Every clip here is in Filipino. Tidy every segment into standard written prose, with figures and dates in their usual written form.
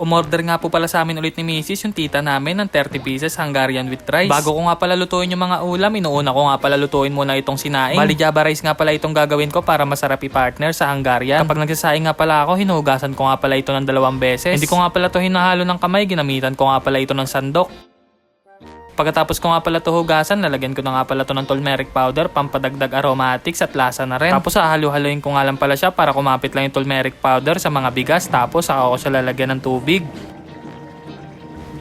Umorder nga po pala sa amin ulit ni Mrs. yung tita namin ng 30 pieces Hungarian with rice. Bago ko nga pala lutuin yung mga ulam, inuuna ko nga pala lutuin muna itong sinaing. Bali Java rice nga pala itong gagawin ko para masarap i-partner sa Hungarian. Kapag nagsasaing nga pala ako, hinuhugasan ko nga pala ito ng 2 beses. Hindi ko nga pala to hinahalo ng kamay, ginamitan ko nga pala ito ng sandok. Pagkatapos ko nga pala to hugasan, lalagyan ko na nga pala to ng turmeric powder, pampadagdag aromatics at lasa na rin. Tapos hahalu-haluin ko nga lang pala siya para kumapit lang yung turmeric powder sa mga bigas, tapos saka ko siya lalagyan ng tubig.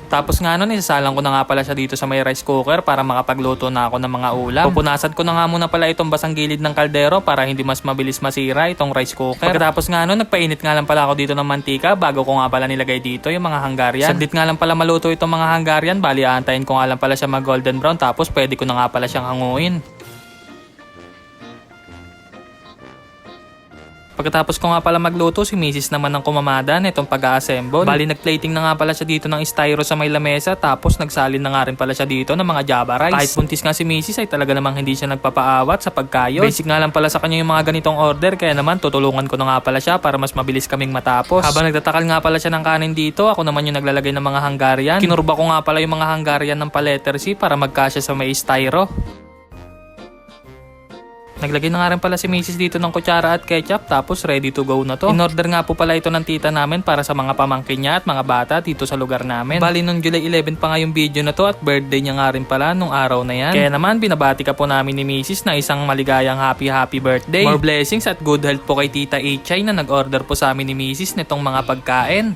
Tapos nga nun, isasalang ko na nga pala siya dito sa may rice cooker para makapagluto na ako ng mga ulam. Pupunasan ko na nga muna pala itong basang gilid ng kaldero para hindi mas mabilis masira itong rice cooker. Pagkatapos nga nun, nagpainit nga lang pala ako dito ng mantika bago ko nga pala nilagay dito yung mga Hungarian. Saglit nga lang pala maluto itong mga Hungarian, bali aantayin ko nga lang pala siya mag golden brown tapos pwede ko na nga pala siyang hanguin. Pagkatapos ko nga pala magluto, si Mrs. naman ang kumamada nitong pag-a-assemble. Bali nagplating na nga pala siya dito ng styro sa may lamesa, tapos nagsalin na nga rin pala siya dito ng mga Java rice. Kahit buntis nga si Mrs. ay talaga namang hindi siya nagpapaawat sa pagkayod. Basic nga lang pala sa kanya yung mga ganitong order, kaya naman tutulungan ko na nga pala siya para mas mabilis kaming matapos. Habang nagtatakal nga pala siya ng kanin dito, ako naman yung naglalagay ng mga Hungarian. Kinurba ko nga pala yung mga Hungarian ng pa-letter C para magkasya sa may styro. Naglagay na nga rin pala si Mrs. dito ng kutsara at ketchup, tapos ready to go na to. In-order nga po pala ito ng tita namin para sa mga pamangkin niya at mga bata dito sa lugar namin. Bali nung July 11 pa nga yung video na to at birthday niya nga rin pala nung araw na yan. Kaya naman binabati ka po namin ni Mrs. na isang maligayang happy birthday. More blessings at good health po kay Tita Ichay na nag-order po sa amin ni Mrs. nitong mga pagkain.